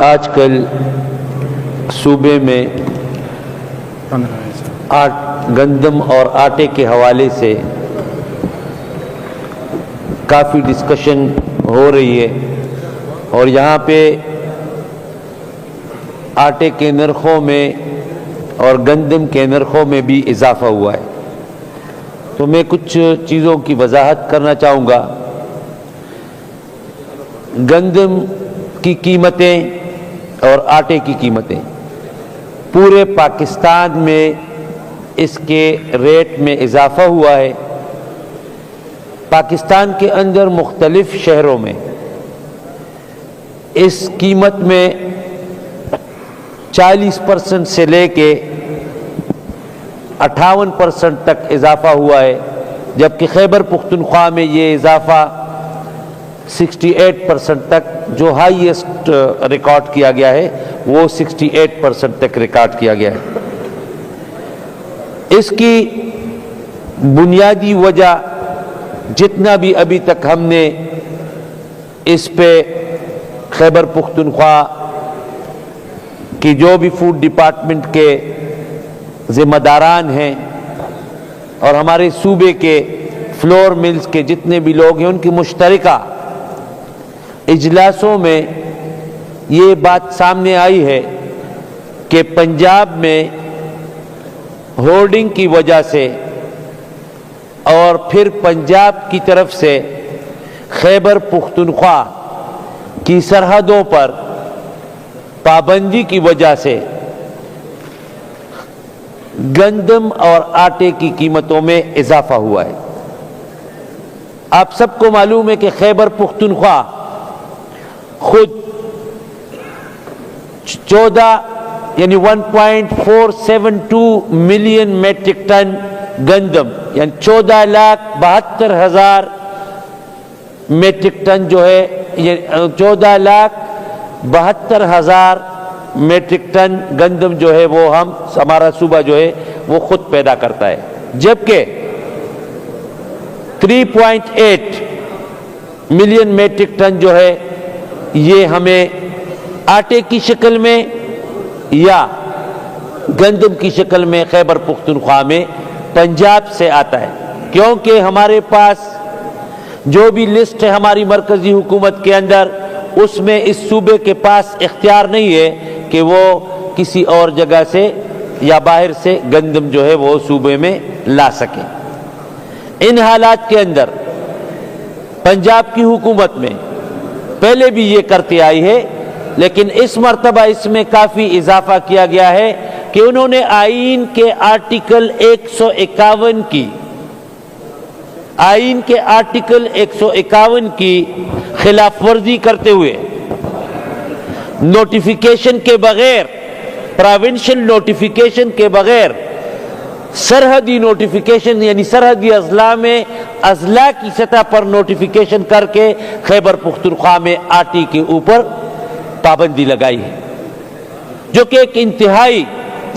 آج کل صوبے میں گندم اور آٹے کے حوالے سے کافی ڈسکشن ہو رہی ہے، اور یہاں پہ آٹے کے نرخوں میں اور گندم کے نرخوں میں بھی اضافہ ہوا ہے۔ تو میں کچھ چیزوں کی وضاحت کرنا چاہوں گا۔ گندم کی قیمتیں اور آٹے کی قیمتیں پورے پاکستان میں اس کے ریٹ میں اضافہ ہوا ہے۔ پاکستان کے اندر مختلف شہروں میں اس قیمت میں 40% سے لے کے 58% تک اضافہ ہوا ہے، جبکہ خیبر پختونخوا میں یہ اضافہ 68% تک، جو ہائیسٹ ریکارڈ کیا گیا ہے وہ 68% تک ریکارڈ کیا گیا ہے۔ اس کی بنیادی وجہ جتنا بھی ابھی تک ہم نے اس پہ خیبر پختونخوا کی جو بھی فوڈ ڈپارٹمنٹ کے ذمہ داران ہیں اور ہمارے صوبے کے فلور ملز کے جتنے بھی لوگ ہیں، ان کی مشترکہ اجلاسوں میں یہ بات سامنے آئی ہے کہ پنجاب میں ہورڈنگ کی وجہ سے اور پھر پنجاب کی طرف سے خیبر پختونخوا کی سرحدوں پر پابندی کی وجہ سے گندم اور آٹے کی قیمتوں میں اضافہ ہوا ہے۔ آپ سب کو معلوم ہے کہ خیبر پختونخوا خود 1.472 ملین میٹرک ٹن گندم، یعنی 14,72,000 میٹرک ٹن جو ہے، 14,72,000 میٹرک ٹن گندم جو ہے وہ ہمارا صوبہ جو ہے وہ خود پیدا کرتا ہے، جبکہ 3.8 ملین میٹرک ٹن جو ہے یہ ہمیں آٹے کی شکل میں یا گندم کی شکل میں خیبر پختونخوا میں پنجاب سے آتا ہے، کیونکہ ہمارے پاس جو بھی لسٹ ہے ہماری مرکزی حکومت کے اندر، اس میں اس صوبے کے پاس اختیار نہیں ہے کہ وہ کسی اور جگہ سے یا باہر سے گندم جو ہے وہ صوبے میں لا سکے۔ ان حالات کے اندر پنجاب کی حکومت میں پہلے بھی یہ کرتے آئی ہے، لیکن اس مرتبہ اس میں کافی اضافہ کیا گیا ہے کہ انہوں نے آئین کے آرٹیکل 151 کی خلاف ورزی کرتے ہوئے نوٹیفیکیشن کے بغیر، پروونشل نوٹیفیکیشن کے بغیر، سرحدی نوٹیفیکیشن یعنی سرحدی اضلاع میں اضلاع کی سطح پر نوٹیفیکیشن کر کے خیبر پختونخوا میں آٹے کے اوپر پابندی لگائی ہے، جو کہ ایک انتہائی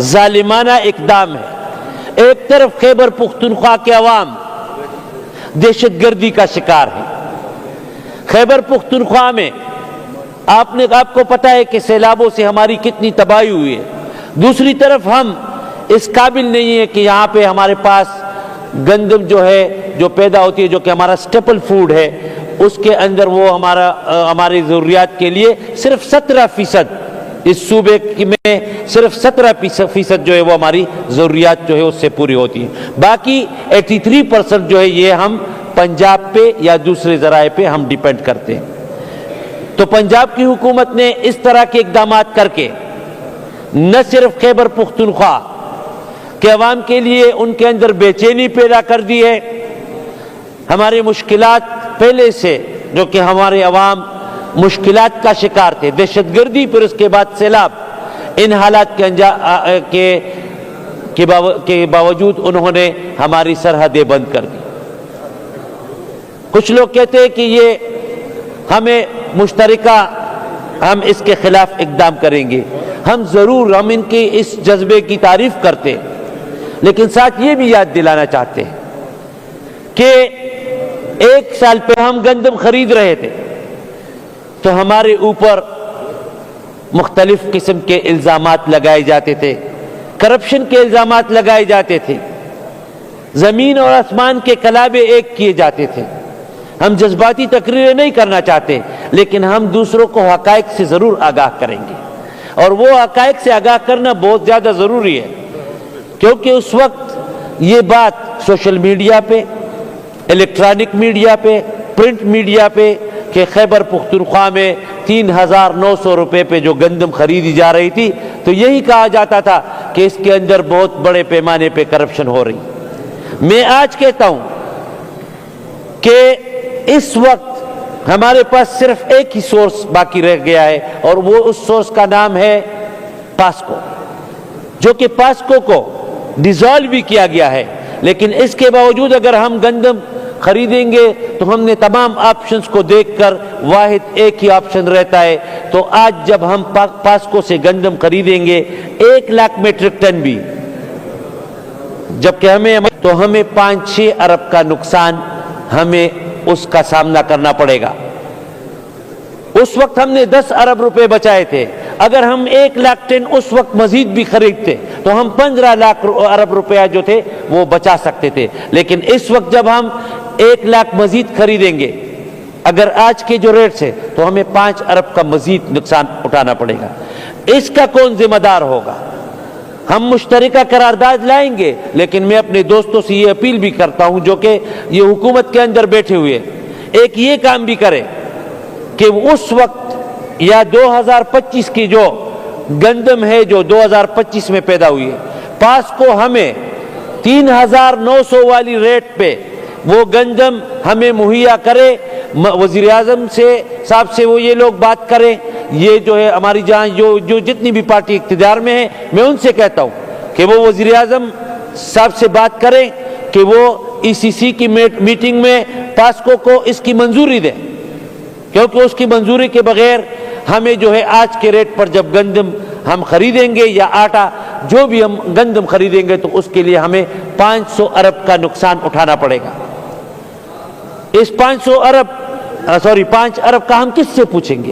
ظالمانہ اقدام ہے۔ ایک طرف خیبر پختونخوا کے عوام دہشت گردی کا شکار ہے۔ خیبر پختونخوا میں آپ کو پتا ہے کہ سیلابوں سے ہماری کتنی تباہی ہوئی ہے، دوسری طرف ہم اس قابل نہیں ہے کہ یہاں پہ ہمارے پاس گندم جو ہے جو پیدا ہوتی ہے، جو کہ ہمارا سٹیپل فوڈ ہے، اس کے اندر وہ ہماری ضروریات کے لیے صرف 17% اس صوبے میں صرف 17% جو ہے وہ ہماری ضروریات جو ہے اس سے پوری ہوتی ہے، باقی 83% جو ہے یہ ہم پنجاب پہ یا دوسرے ذرائع پہ ہم ڈیپینڈ کرتے ہیں۔ تو پنجاب کی حکومت نے اس طرح کے اقدامات کر کے نہ صرف خیبر پختونخوا کے عوام کے لیے ان کے اندر بے چینی پیدا کر دی ہے، ہمارے مشکلات پہلے سے جو کہ ہمارے عوام مشکلات کا شکار تھے، دہشت گردی پھر اس کے بعد سیلاب، ان حالات کے باوجود انہوں نے ہماری سرحدیں بند کر دی۔ کچھ لوگ کہتے ہیں کہ یہ ہمیں مشترکہ ہم اس کے خلاف اقدام کریں گے، ہم ان کے اس جذبے کی تعریف کرتے ہیں، لیکن ساتھ یہ بھی یاد دلانا چاہتے ہیں کہ 1 سال پہ ہم گندم خرید رہے تھے تو ہمارے اوپر مختلف قسم کے الزامات لگائے جاتے تھے، کرپشن کے الزامات لگائے جاتے تھے، زمین اور آسمان کے کلابے ایک کیے جاتے تھے۔ ہم جذباتی تقریریں نہیں کرنا چاہتے، لیکن ہم دوسروں کو حقائق سے ضرور آگاہ کریں گے، اور وہ حقائق سے آگاہ کرنا بہت زیادہ ضروری ہے، کیونکہ اس وقت یہ بات سوشل میڈیا پہ، الیکٹرانک میڈیا پہ، پرنٹ میڈیا پہ کہ خیبر پختونخوا میں 3,900 روپے پہ جو گندم خریدی جا رہی تھی، تو یہی کہا جاتا تھا کہ اس کے اندر بہت بڑے پیمانے پہ کرپشن ہو رہی۔ میں آج کہتا ہوں کہ اس وقت ہمارے پاس صرف ایک ہی سورس باقی رہ گیا ہے، اور وہ اس سورس کا نام ہے پاسکو، جو کہ پاسکو کو ڈیزالو بھی کیا گیا ہے، لیکن اس کے باوجود اگر ہم گندم خریدیں گے تو ہم نے تمام آپشنز کو دیکھ کر واحد ایک ہی آپشن رہتا ہے۔ تو آج جب ہم پاسکو سے گندم خریدیں گے 1,00,000 میٹرک ٹن بھی، جبکہ ہمیں 5-6 ارب کا نقصان ہمیں اس کا سامنا کرنا پڑے گا۔ اس وقت ہم نے 10 ارب روپے بچائے تھے، اگر ہم 1,00,000 ٹن اس وقت مزید بھی خریدتے تو ہم 15 ارب روپیہ جو تھے وہ بچا سکتے تھے، لیکن اس وقت جب ہم 1,00,000 مزید خریدیں گے اگر آج کے جو ریٹ سے، تو ہمیں 5 ارب کا مزید نقصان اٹھانا پڑے گا۔ اس کا کون ذمہ دار ہوگا؟ ہم مشترکہ قرارداد لائیں گے، لیکن میں اپنے دوستوں سے یہ اپیل بھی کرتا ہوں جو کہ یہ حکومت کے اندر بیٹھے ہوئے، ایک یہ کام بھی کرے کہ اس وقت یا 2025 کی جو گندم ہے جو 2025 میں پیدا ہوئی ہے، پاسکو ہمیں 3,900 والی ریٹ پہ وہ گندم ہمیں مہیا کرے۔ وزیر اعظم صاحب سے وہ یہ لوگ بات کریں، یہ جو ہے ہماری جہاں جو جتنی بھی پارٹی اقتدار میں ہے، میں ان سے کہتا ہوں کہ وہ وزیر اعظم صاحب سے بات کریں کہ وہ ECC کی میٹنگ میں پاسکو کو اس کی منظوری دیں، کیونکہ اس کی منظوری کے بغیر ہمیں جو ہے آج کے ریٹ پر جب گندم ہم خریدیں گے یا آٹا جو بھی ہم گندم خریدیں گے، تو اس کے لیے ہمیں 500 ارب کا نقصان اٹھانا پڑے گا۔ اس 5 ارب کا ہم کس سے پوچھیں گے؟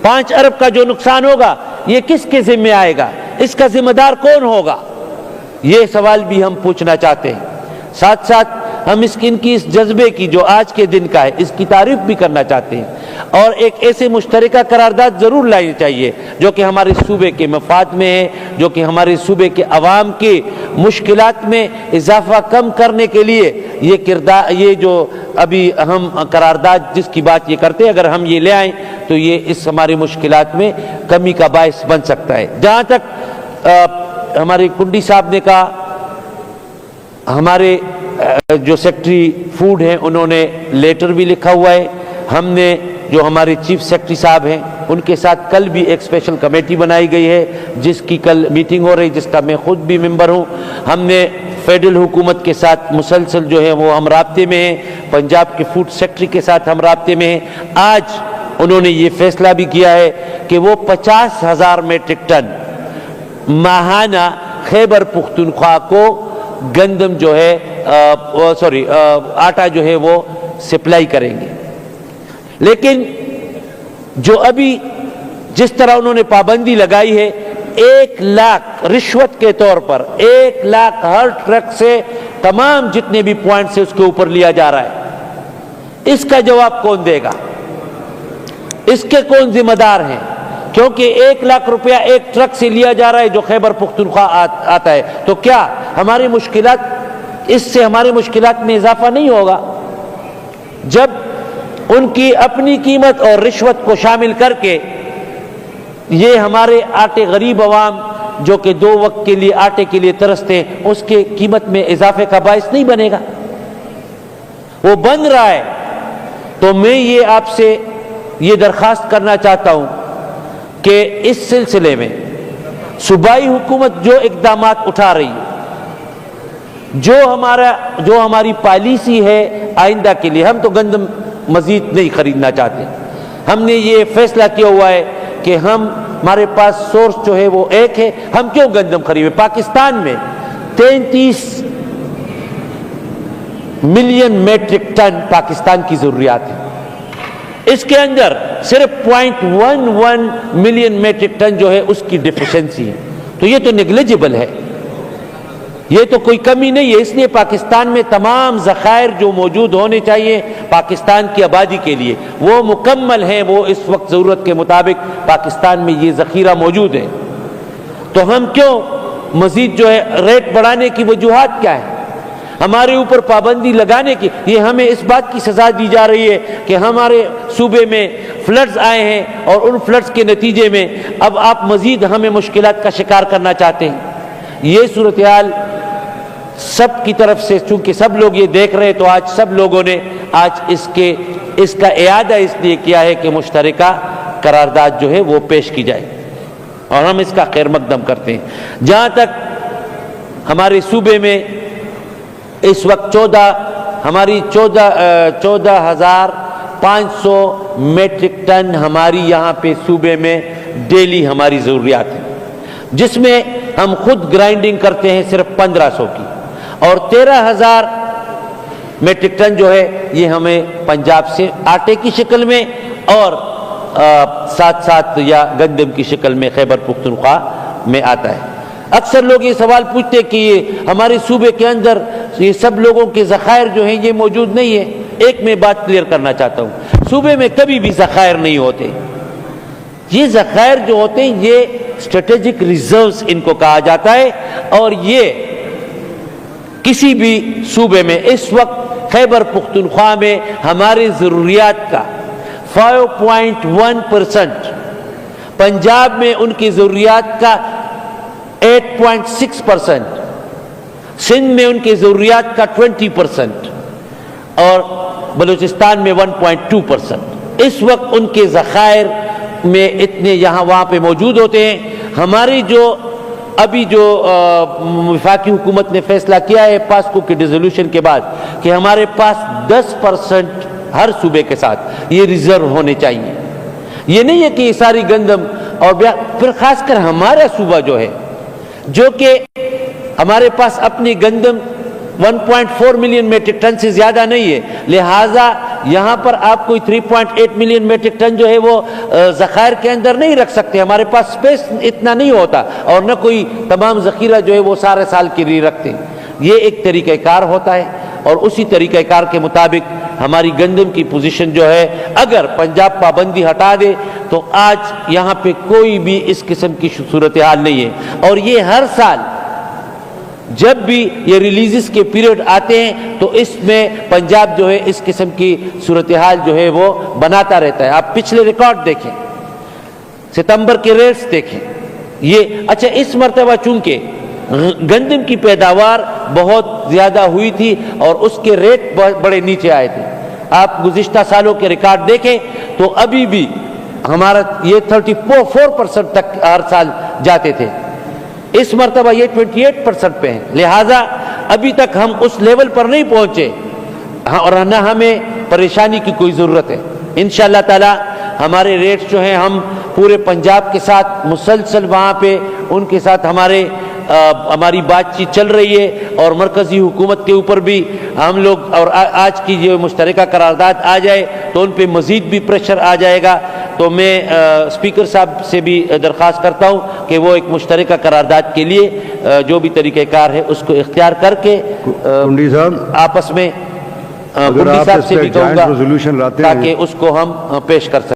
5 ارب کا جو نقصان ہوگا یہ کس کے ذمہ آئے گا؟ اس کا ذمہ دار کون ہوگا؟ یہ سوال بھی ہم پوچھنا چاہتے ہیں۔ ساتھ ساتھ ہم ان کی اس جذبے کی جو آج کے دن کا ہے، اس کی تعریف بھی کرنا چاہتے ہیں، اور ایک ایسے مشترکہ قرارداد ضرور لانی چاہیے جو کہ ہمارے صوبے کے مفاد میں ہے، جو کہ ہمارے صوبے کے عوام کی مشکلات میں اضافہ کم کرنے کے لیے یہ جو ابھی ہم قرارداد جس کی بات یہ کرتے ہیں، اگر ہم یہ لے آئیں تو یہ اس ہماری مشکلات میں کمی کا باعث بن سکتا ہے۔ جہاں تک ہمارے کنڈی صاحب نے کہا، ہمارے جو سیکٹری فوڈ ہیں انہوں نے لیٹر بھی لکھا ہوا ہے، ہم نے جو ہمارے چیف سیکٹری صاحب ہیں ان کے ساتھ کل بھی ایک اسپیشل کمیٹی بنائی گئی ہے جس کی کل میٹنگ ہو رہی، جس کا میں خود بھی ممبر ہوں۔ ہم نے فیڈرل حکومت کے ساتھ مسلسل جو ہے وہ ہم رابطے میں ہیں، پنجاب کے فوڈ سیکٹری کے ساتھ ہم رابطے میں ہیں۔ آج انہوں نے یہ فیصلہ بھی کیا ہے کہ وہ 50,000 میٹرک ٹن ماہانہ خیبر پختونخوا کو گندم جو ہے آٹا جو ہے وہ سپلائی کریں گے۔ لیکن جو ابھی جس طرح انہوں نے پابندی لگائی ہے، 1,00,000 رشوت کے طور پر 1,00,000 ہر ٹرک سے تمام جتنے بھی پوائنٹ سے اس کے اوپر لیا جا رہا ہے، اس کا جواب کون دے گا؟ اس کے کون ذمہ دار ہیں؟ کیونکہ 1,00,000 روپیہ ایک ٹرک سے لیا جا رہا ہے جو خیبر پختونخوا آتا ہے، تو کیا ہماری مشکلات اس سے ہماری مشکلات میں اضافہ نہیں ہوگا؟ جب ان کی اپنی قیمت اور رشوت کو شامل کر کے یہ ہمارے غریب عوام جو کہ 2 وقت کے لیے آٹے کے لیے ترستے ہیں، اس کے قیمت میں اضافے کا باعث نہیں بنے گا، وہ بن رہا ہے۔ تو میں یہ آپ سے یہ درخواست کرنا چاہتا ہوں کہ اس سلسلے میں صوبائی حکومت جو اقدامات اٹھا رہی ہے، جو ہماری پالیسی ہے آئندہ کے لیے، ہم تو گندم مزید نہیں خریدنا چاہتے۔ ہم نے یہ فیصلہ کیا ہوا ہے کہ ہمارے پاس سورس جو ہے وہ ایک ہے، ہم کیوں گندم خریدیں؟ پاکستان میں 33 ملین میٹرک ٹن پاکستان کی ضروریات ہے، اس کے اندر صرف 0.11 ملین میٹرک ٹن جو ہے اس کی ڈیفیشنسی ہے. تو یہ تو نیگلیجبل ہے, یہ تو کوئی کمی نہیں ہے. اس لیے پاکستان میں تمام ذخائر جو موجود ہونے چاہیے پاکستان کی آبادی کے لیے وہ مکمل ہیں, وہ اس وقت ضرورت کے مطابق پاکستان میں یہ ذخیرہ موجود ہے. تو ہم کیوں مزید جو ہے ریٹ بڑھانے کی وجوہات کیا ہے؟ ہمارے اوپر پابندی لگانے کی, یہ ہمیں اس بات کی سزا دی جا رہی ہے کہ ہمارے صوبے میں فلڈز آئے ہیں اور ان فلڈز کے نتیجے میں اب آپ مزید ہمیں مشکلات کا شکار کرنا چاہتے ہیں. یہ صورتحال سب کی طرف سے چونکہ سب لوگ یہ دیکھ رہے تو آج سب لوگوں نے آج اس کا اعادہ اس لیے کیا ہے کہ مشترکہ قرارداد جو ہے وہ پیش کی جائے اور ہم اس کا خیر مقدم کرتے ہیں. جہاں تک ہمارے صوبے میں اس وقت 14,500 میٹرک ٹن ہماری یہاں پہ صوبے میں ڈیلی ہماری ضروریات ہیں, جس میں ہم خود گرائنڈنگ کرتے ہیں صرف 1500 کی, اور 13,000 میٹرک ٹن جو ہے یہ ہمیں پنجاب سے آٹے کی شکل میں اور ساتھ ساتھ یا گندم کی شکل میں خیبر پختونخوا میں آتا ہے. اکثر لوگ یہ سوال پوچھتے کہ یہ ہمارے صوبے کے اندر یہ سب لوگوں کے ذخائر جو ہیں یہ موجود نہیں ہے. ایک میں بات کلیئر کرنا چاہتا ہوں, صوبے میں کبھی بھی ذخائر نہیں ہوتے. یہ ذخائر جو ہوتے ہیں یہ اسٹریٹجک ریزروز ان کو کہا جاتا ہے, اور یہ کسی بھی صوبے میں اس وقت خیبر پختونخوا میں ہماری ضروریات کا 5.1%, پنجاب میں ان کی ضروریات کا 8.6%, سندھ میں ان کی ضروریات کا 20% اور بلوچستان میں 1.2%. اس وقت ان کے ذخائر میں اتنے یہاں وہاں پہ موجود ہوتے ہیں. ہماری جو ابھی جو وفاقی حکومت نے فیصلہ کیا ہے پاسکو کے ڈیزولوشن کے بعد کہ ہمارے پاس 10% ہر صوبے کے ساتھ یہ ریزرو ہونے چاہیے. یہ نہیں ہے کہ یہ ساری گندم اور پھر خاص کر ہمارا صوبہ جو ہے جو کہ ہمارے پاس اپنی گندم 1.4 ملین میٹرک ٹن سے زیادہ نہیں ہے, لہٰذا یہاں پر آپ کوئی 3.8 ملین میٹرک ٹن جو ہے وہ ذخائر کے اندر نہیں رکھ سکتے. ہمارے پاس سپیس اتنا نہیں ہوتا اور نہ کوئی تمام ذخیرہ جو ہے وہ سارے سال کے لیے رکھتے ہیں. یہ ایک طریقہ کار ہوتا ہے اور اسی طریقہ کار کے مطابق ہماری گندم کی پوزیشن جو ہے اگر پنجاب پابندی ہٹا دے تو آج یہاں پہ کوئی بھی اس قسم کی صورتحال نہیں ہے. اور یہ ہر سال جب بھی یہ ریلیزز کے پیریڈ آتے ہیں تو اس میں پنجاب جو ہے اس قسم کی صورتحال جو ہے وہ بناتا رہتا ہے. آپ پچھلے ریکارڈ دیکھیں, ستمبر کے ریٹس دیکھیں. یہ اچھا اس مرتبہ چونکہ گندم کی پیداوار بہت زیادہ ہوئی تھی اور اس کے ریٹ بڑے نیچے آئے تھے. آپ گزشتہ سالوں کے ریکارڈ دیکھیں تو ابھی بھی ہمارا یہ 34% تک ہر سال جاتے تھے. اس مرتبہ یہ 28% پہ ہیں, لہٰذا ابھی تک ہم اس لیول پر نہیں پہنچے اور نہ ہمیں پریشانی کی کوئی ضرورت ہے. انشاءاللہ تعالی ہمارے ریٹس جو ہیں ہم پورے پنجاب کے ساتھ مسلسل وہاں پہ ان کے ساتھ ہماری بات چیت چل رہی ہے اور مرکزی حکومت کے اوپر بھی ہم لوگ, اور آج کی جو مشترکہ قرارداد آ جائے تو ان پہ مزید بھی پریشر آ جائے گا. تو میں اسپیکر صاحب سے بھی درخواست کرتا ہوں کہ وہ ایک مشترکہ قرارداد کے لیے جو بھی طریقہ کار ہے اس کو اختیار کر کے آپس میں کنڈی صاحب سے بھی کہوں گا تاکہ اس کو ہم پیش کر سکیں.